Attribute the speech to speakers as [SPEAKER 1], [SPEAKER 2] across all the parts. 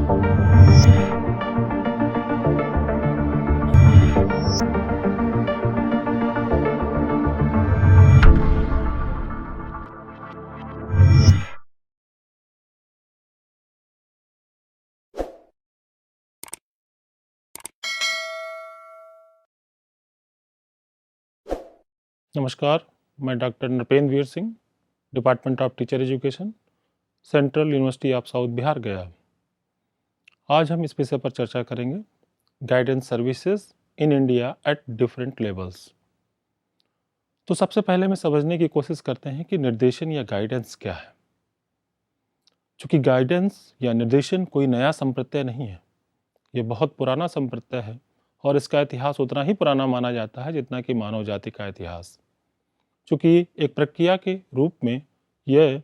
[SPEAKER 1] नमस्कार, मैं doctor Nripendra Veer Singh, department of teacher education, central university of south Bihar गया। आज हम इस विषय पर चर्चा करेंगे, guidance services in India at different levels. तो सबसे पहले मैं समझने की कोशिश करते हैं कि निर्देशन या गाइडेंस क्या है। चूँकि गाइडेंस या निर्देशन कोई नया संप्रत्यय नहीं है, ये बहुत पुराना संप्रत्यय है और इसका इतिहास उतना ही पुराना माना जाता है जितना कि मानव जाति का इतिहास। चूँकि एक प्रक्रिया के रूप में यह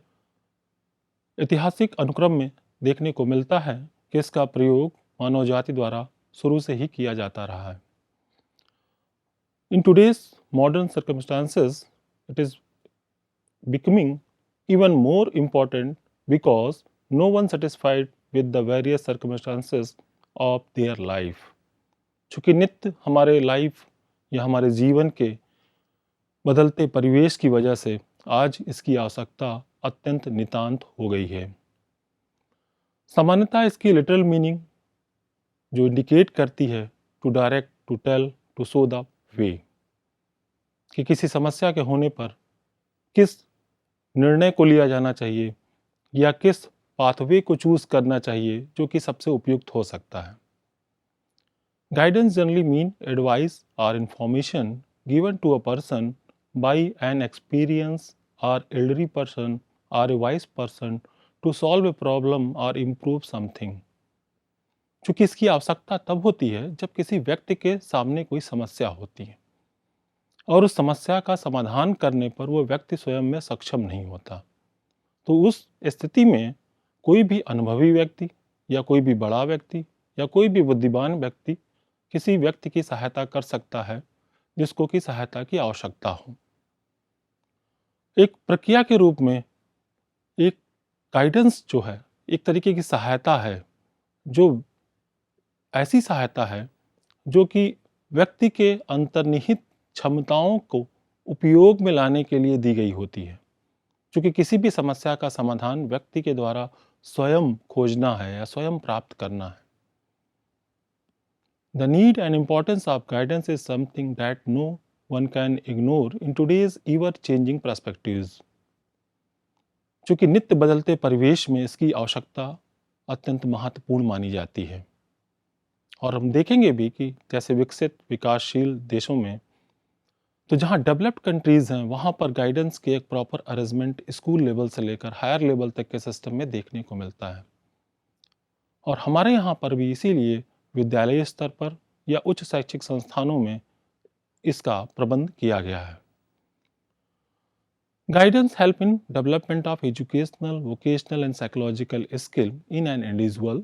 [SPEAKER 1] ऐतिहासिक अनुक्रम में देखने को मिलता है कि इसका प्रयोग मानव जाति द्वारा शुरू से ही किया जाता रहा है। In today's modern circumstances, it is becoming even more important because no one satisfied with the various circumstances of their life. चूँकि नित्य हमारे लाइफ या हमारे जीवन के बदलते परिवेश की वजह से आज इसकी आवश्यकता अत्यंत नितांत हो गई है। सामान्यतः इसकी लिटरल मीनिंग जो इंडिकेट करती है to direct, to tell, to show the way, कि किसी समस्या के होने पर किस निर्णय को लिया जाना चाहिए या किस पाथवे को चूज करना चाहिए जो कि सबसे उपयुक्त हो सकता है। गाइडेंस जनरली मीन एडवाइस और information given to a person by an experienced or elderly person or a wise person to solve a problem or improve something. चूँकि इसकी आवश्यकता तब होती है जब किसी व्यक्ति के सामने कोई समस्या होती है और उस समस्या का समाधान करने पर वो व्यक्ति स्वयं में सक्षम नहीं होता। तो उस स्थिति में कोई भी अनुभवी व्यक्ति या कोई भी बड़ा व्यक्ति या कोई भी बुद्धिमान व्यक्ति किसी व्यक्ति की सहायता कर सकता है जिसको की सहायता की आवश्यकता हो। एक प्रक्रिया के रूप में एक गाइडेंस जो है एक तरीके की सहायता है, जो ऐसी सहायता है जो कि व्यक्ति के अंतर्निहित क्षमताओं को उपयोग में लाने के लिए दी गई होती है। क्योंकि किसी भी समस्या का समाधान व्यक्ति के द्वारा स्वयं खोजना है या स्वयं प्राप्त करना है। The need and importance of guidance is something that no one can ignore in today's ever-changing perspectives. चूँकि नित्य बदलते परिवेश में इसकी आवश्यकता अत्यंत महत्वपूर्ण मानी जाती है और हम देखेंगे भी कि जैसे विकसित विकासशील देशों में तो जहाँ डेवलप्ड कंट्रीज़ हैं वहाँ पर गाइडेंस के एक प्रॉपर अरेंजमेंट स्कूल लेवल से लेकर हायर लेवल तक के सिस्टम में देखने को मिलता है और हमारे यहाँ पर भी इसीलिए विद्यालय स्तर पर या उच्च शैक्षिक संस्थानों में इसका प्रबंध किया गया है। Guidance help in development of educational, vocational and psychological skill in an individual.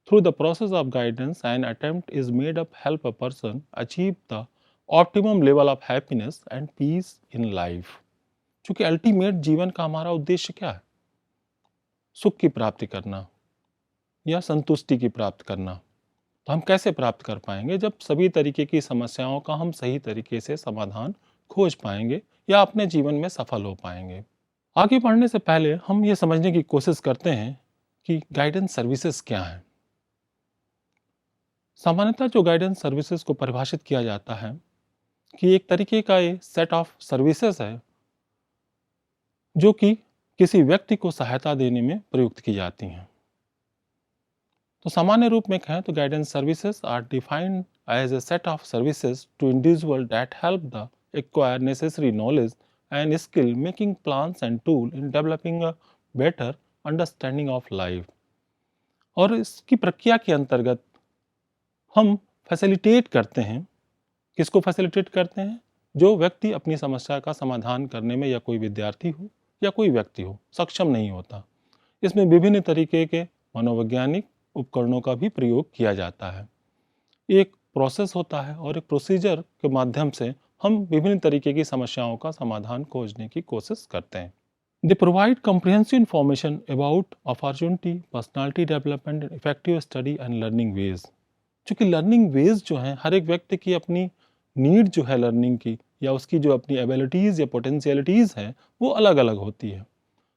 [SPEAKER 1] Through the process of guidance an attempt is made up help a person achieve the optimum level of happiness and peace in life. क्योंकि ultimate जीवन का हमारा उद्देश्य क्या है? सुख की प्राप्ति करना या संतुष्टि की प्राप्त करना। तो हम कैसे प्राप्त कर पाएंगे? जब सभी तरीके की समस्याओं का हम सही तरीके से समाधान खोज पाएंगे या अपने जीवन में सफल हो पाएंगे। आगे बढ़ने से पहले हम ये समझने की कोशिश करते हैं कि गाइडेंस सर्विसेज क्या हैं। सामान्यतः जो गाइडेंस सर्विसेज को परिभाषित किया जाता है कि एक तरीके का ये सेट ऑफ सर्विसेज है जो कि किसी व्यक्ति को सहायता देने में प्रयुक्त की जाती हैं। तो सामान्य रूप में कहें तो guidance services are defined as a set of services to individual that help the acquire necessary knowledge and skill making plans and tool in developing a better understanding of life. और इसकी प्रक्रिया के अंतर्गत हम फैसिलिटेट करते हैं। किसको facilitate करते हैं? जो व्यक्ति अपनी समस्या का समाधान करने में या कोई विद्यार्थी हो या कोई व्यक्ति हो सक्षम नहीं होता। इसमें विभिन्न तरीके के मनोवैज्ञानिक उपकरणों का भी प्रयोग किया जाता है। एक प्रोसेस होता है और एक प्रोसीजर के माध्यम से हम विभिन्न तरीके की समस्याओं का समाधान खोजने की कोशिश करते हैं। They provide comprehensive information about opportunity, personality development, effective study and learning ways. चूँकि लर्निंग वेज जो हैं हर एक व्यक्ति की अपनी नीड जो है लर्निंग की या उसकी जो अपनी एबिलिटीज़ या पोटेंशियलिटीज़ हैं वो अलग अलग होती है,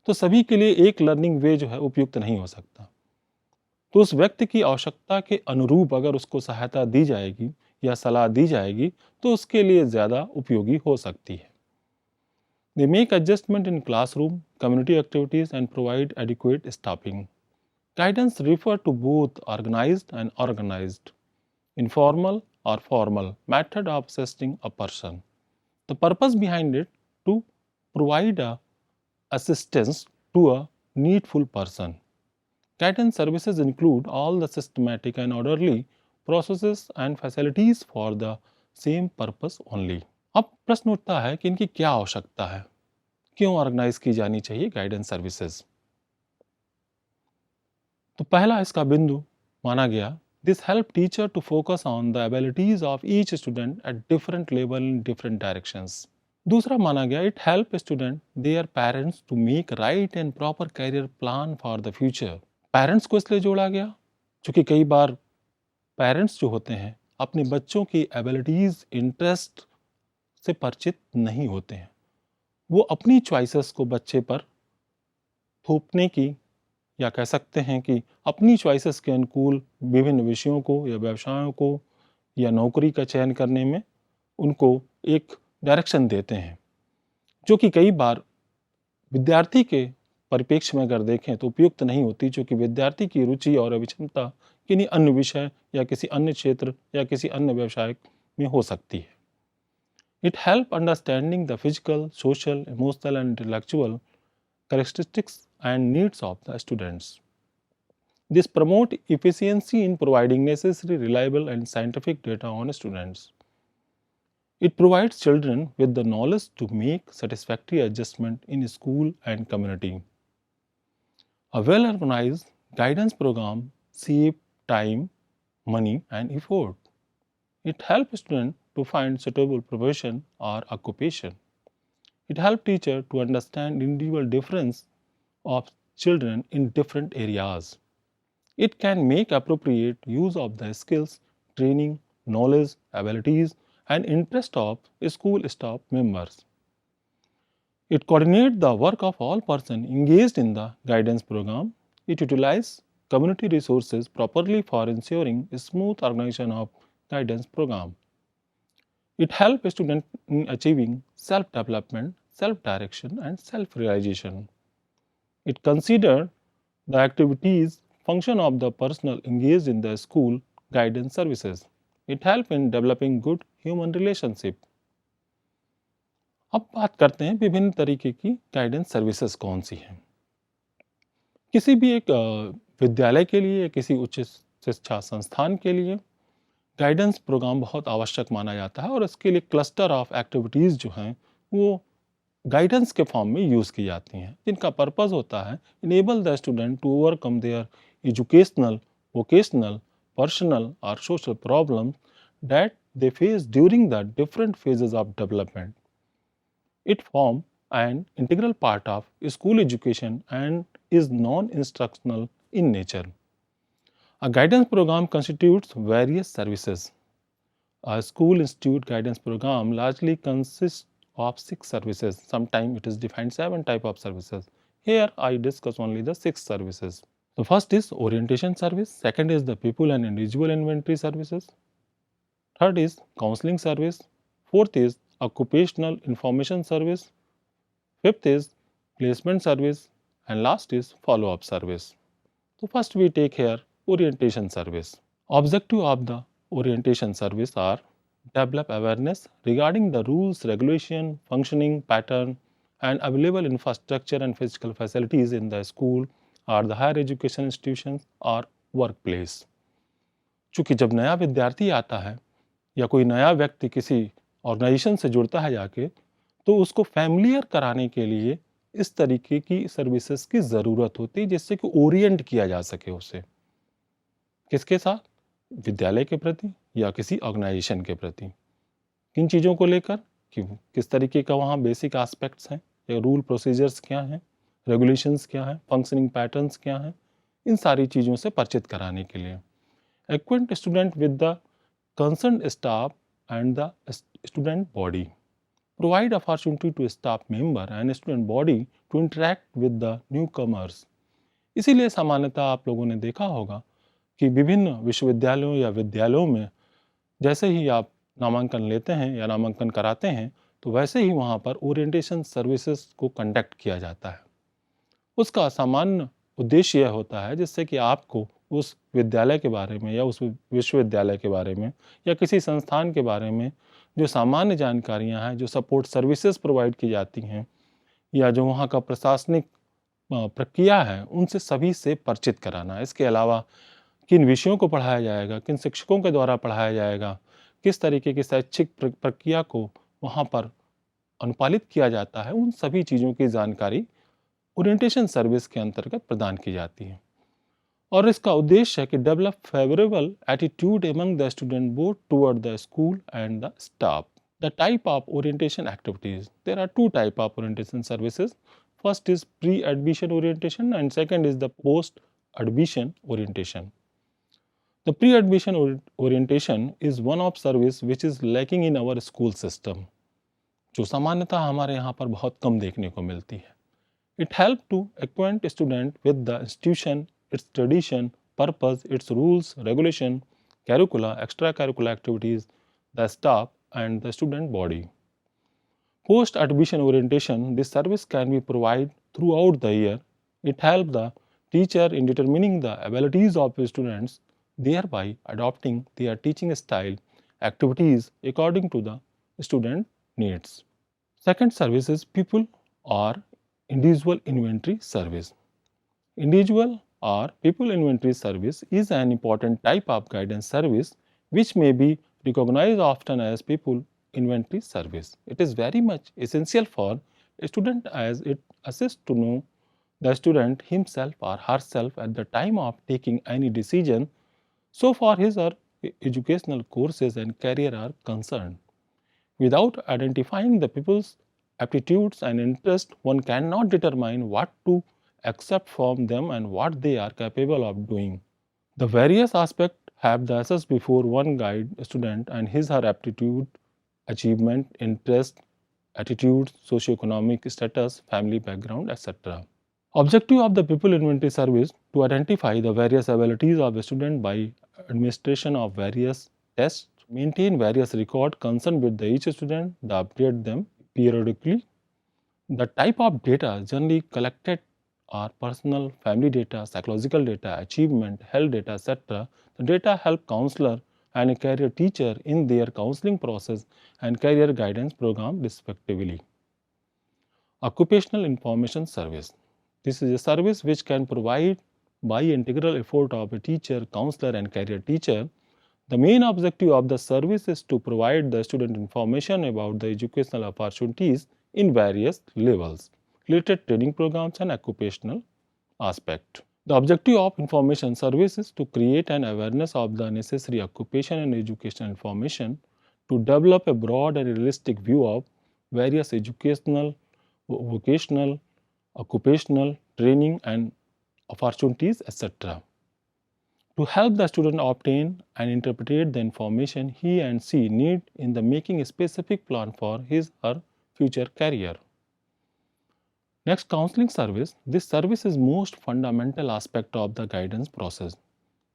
[SPEAKER 1] तो सभी के लिए एक लर्निंग वे जो है उपयुक्त नहीं हो सकता। तो उस व्यक्ति की आवश्यकता के अनुरूप अगर उसको सहायता दी जाएगी या सलाह दी जाएगी तो उसके लिए ज़्यादा उपयोगी हो सकती है। They make adjustment in classroom, community activities and provide adequate staffing. Guidance refer to both organized and organized, informal or formal method of assessing a person. The purpose behind it to provide a assistance to a needful person. Guidance services include all the systematic and orderly processes and facilities for the same purpose only. अब प्रश्न उठता है कि इनकी क्या आवश्यकता है, क्यों ऑर्गेनाइज की जानी चाहिए गाइडेंस सर्विसेज। तो पहला इसका बिंदु माना गया, this help teacher to focus on the abilities of each student at different level in different directions. दूसरा माना गया, it help student their parents to make right and proper career plan for the future. Parents को इसलिए जोड़ा गया क्योंकि कई बार parents जो होते हैं अपने बच्चों की एबिलिटीज इंटरेस्ट से परिचित नहीं होते हैं, वो अपनी चॉइसेस को बच्चे पर थोपने की या कह सकते हैं कि अपनी चॉइसेस के अनुकूल विभिन्न विषयों को या व्यवसायों को या नौकरी का चयन करने में उनको एक डायरेक्शन देते हैं, जो कि कई बार विद्यार्थी के परिप्रेक्ष्य में अगर देखें तो उपयुक्त नहीं होती, क्योंकि विद्यार्थी की रुचि और अभिक्षमता किन्हीं अन्य विषय या किसी अन्य क्षेत्र या किसी अन्य व्यवसाय में हो सकती है। It help understanding the physical, social, emotional and intellectual characteristics and needs of the students. This promote efficiency in providing necessary, reliable and scientific data on students. It provides children with the knowledge to make satisfactory adjustment in school and community. A well-organized guidance program saves time, money and effort. It helps students to find suitable profession or occupation. It helps teachers to understand individual difference of children in different areas. It can make appropriate use of the skills, training, knowledge, abilities, and interest of school staff members. It coordinates the work of all persons engaged in the guidance program. It utilizes community resources properly for ensuring a smooth organization of guidance program. It helps students in achieving self-development, self-direction, and self-realization. It considers the activities function of the personnel engaged in the school guidance services. It helps in developing good human relationship. अब बात करते हैं विभिन्न तरीके की guidance services कौन सी हैं। किसी भी एक विद्यालय के लिए या किसी उच्च शिक्षा संस्थान के लिए गाइडेंस प्रोग्राम बहुत आवश्यक माना जाता है और इसके लिए क्लस्टर ऑफ एक्टिविटीज़ जो हैं वो गाइडेंस के फॉर्म में यूज़ की जाती हैं, जिनका पर्पज़ होता है enable the student to overcome their educational, vocational, personal और social problem that they face during the different phases of development. It forms an integral part of school education and is non-instructional in nature. A guidance program constitutes various services. A school institute guidance program largely consists of 6 services. Sometimes it is defined 7 types of services. Here I discuss only the 6 services. The first is orientation service. Second is the people and individual inventory services. Third is counseling service. Fourth is occupational information service. Fifth is placement service. And last is follow-up service. So first we take here orientation service. Objective of the orientation service are develop awareness regarding the rules, regulation, functioning pattern and available infrastructure and physical facilities in the school or the higher education institutions or workplace. चूँकि जब नया विद्यार्थी आता है या कोई नया व्यक्ति किसी ऑर्गेनाइजेशन से जुड़ता है जाके, तो उसको फैमिलियर कराने के लिए इस तरीके की सर्विसेज की ज़रूरत होती है, जिससे कि ओरिएंट किया जा सके उसे किसके साथ, विद्यालय के प्रति या किसी ऑर्गेनाइजेशन के प्रति, किन चीज़ों को लेकर कि किस तरीके का वहाँ बेसिक एस्पेक्ट्स हैं या रूल प्रोसीजर्स क्या हैं रेगुलेशंस क्या हैं, फंक्शनिंग पैटर्न्स क्या हैं, इन सारी चीज़ों से परिचित कराने के लिए। Acquaint student with the concern staff and the student body, provide opportunity to staff member and student body to interact with the newcomers. इसीलिए सामान्यतः आप लोगों ने देखा होगा कि विभिन्न विश्वविद्यालयों या विद्यालयों में जैसे ही आप नामांकन लेते हैं या नामांकन कराते हैं, तो वैसे ही वहाँ पर ओरिएंटेशन सर्विसेज को कंडक्ट किया जाता है। उसका सामान्य उद्देश्य यह होता है जिससे कि आपको उस विद्यालय के बारे में या उस विश्वविद्यालय के बारे में या किसी संस्थान के बारे में जो सामान्य जानकारियाँ हैं, जो सपोर्ट सर्विसेज प्रोवाइड की जाती हैं या जो वहाँ का प्रशासनिक प्रक्रिया है, उनसे सभी से परिचित कराना। इसके अलावा किन विषयों को पढ़ाया जाएगा, किन शिक्षकों के द्वारा पढ़ाया जाएगा, किस तरीके की शैक्षिक प्रक्रिया को वहाँ पर अनुपालित किया जाता है, उन सभी चीज़ों की जानकारी ओरिएंटेशन सर्विस के अंतर्गत प्रदान की जाती है। और इसका उद्देश्य है कि develop favourable attitude among the student both toward the school and the staff. The type of orientation activities, there are two type of orientation services. First is pre-admission orientation and second is the post-admission orientation. The pre-admission orientation is one of service which is lacking in our school system, जो सामान्यतः हमारे यहाँ पर बहुत कम देखने को मिलती है. It helps to acquaint student with the institution, its tradition, purpose, its rules, regulation, curricula, extracurricular activities, the staff and the student body. Post-admission orientation, this service can be provided throughout the year. It helps the teacher in determining the abilities of students, thereby adopting their teaching style, activities according to the student needs. Second service is people or individual inventory service. Individual or people inventory service is an important type of guidance service which may be recognized often as people inventory service. It is very much essential for a student as it assists to know the student himself or herself at the time of taking any decision so far his or educational courses and career are concerned. Without identifying the people's aptitudes and interests, one cannot determine what to accept from them and what they are capable of doing. The various aspects have the assessed before one guide student and his or her aptitude, achievement, interest, attitudes, socioeconomic status, family background, etc. Objective of the people inventory service to identify the various abilities of a student by administration of various tests, maintain various records concerned with each student, the update them periodically. The type of data generally collected are personal, family data, psychological data, achievement, health data, etc. The data help counselor and a career teacher in their counseling process and career guidance program respectively. Occupational information service. This is a service which can provide by integral effort of a teacher, counselor and career teacher. The main objective of the service is to provide the student information about the educational opportunities in various levels, related training programs and occupational aspect. The objective of information service is to create an awareness of the necessary occupation and educational information, to develop a broad and realistic view of various educational, vocational, occupational, training and opportunities, etc. To help the student obtain and interpret the information he and she need in the making a specific plan for his or her future career. Next, counseling service. This service is most fundamental aspect of the guidance process.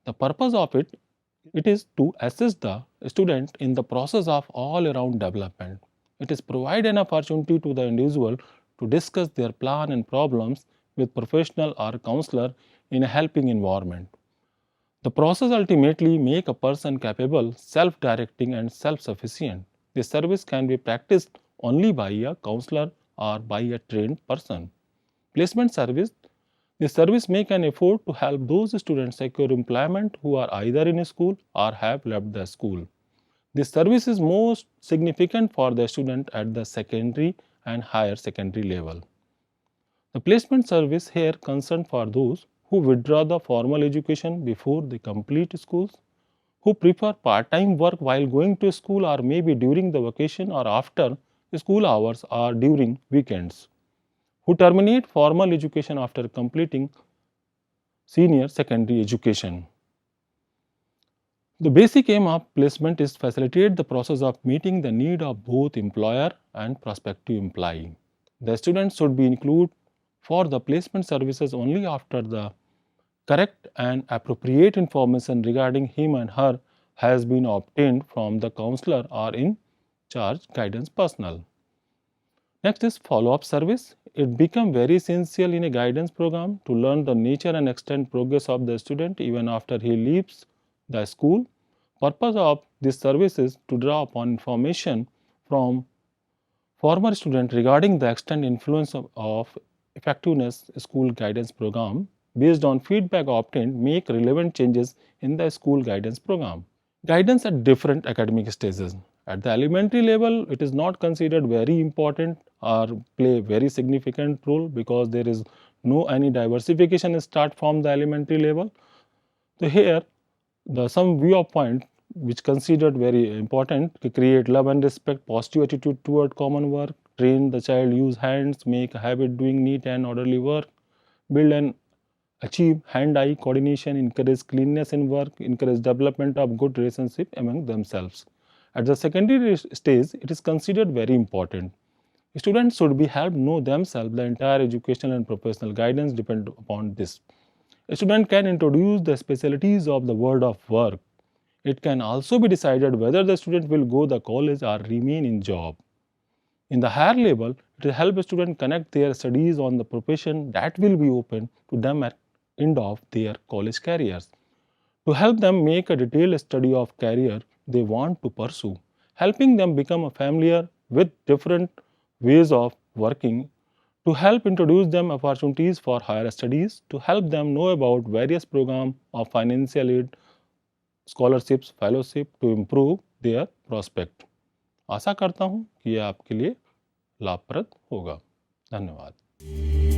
[SPEAKER 1] The purpose of it is to assist the student in the process of all-around development. It is provide an opportunity to the individual to discuss their plan and problems with professional or counselor in a helping environment. The process ultimately make a person capable, self-directing and self-sufficient. This service can be practiced only by a counselor or by a trained person. Placement service. This service make an effort to help those students secure employment who are either in school or have left the school. This service is most significant for the student at the secondary and higher secondary level. The placement service here concerned for those who withdraw the formal education before they complete schools, who prefer part-time work while going to school or maybe during the vacation or after school hours or during weekends, who terminate formal education after completing senior secondary education. The basic aim of placement is to facilitate the process of meeting the need of both employer and prospective employee. The student should be included for the placement services only after the correct and appropriate information regarding him and her has been obtained from the counselor or in charge guidance personnel. Next is follow-up service. It becomes very essential in a guidance program to learn the nature and extent progress of the student even after he leaves the school. Purpose of this service is to draw upon information from former student regarding the extent influence of effectiveness school guidance program. Based on feedback obtained, make relevant changes in the school guidance program. Guidance at different academic stages. At the elementary level, it is not considered very important or play very significant role because there is no any diversification start from the elementary level. So here, the some viewpoint which considered very important to create love and respect, positive attitude toward common work, train the child use hands, make a habit doing neat and orderly work, build and achieve hand-eye coordination, encourage cleanliness in work, encourage development of good relationship among themselves. At the secondary stage, it is considered very important. Students should be helped know themselves. The entire educational and professional guidance depend upon this. A student can introduce the specialties of the world of work. It can also be decided whether the student will go to college or remain in job. In the higher level, it will help a student connect their studies on the profession that will be open to them at end of their college careers. To help them make a detailed study of career they want to pursue, helping them become familiar with different ways of working, to help introduce them opportunities for higher studies, to help them know about various programs of financial aid, scholarships, fellowship to improve their prospect. आशा करता हूँ कि यह आपके लिए लाभप्रद होगा। धन्यवाद।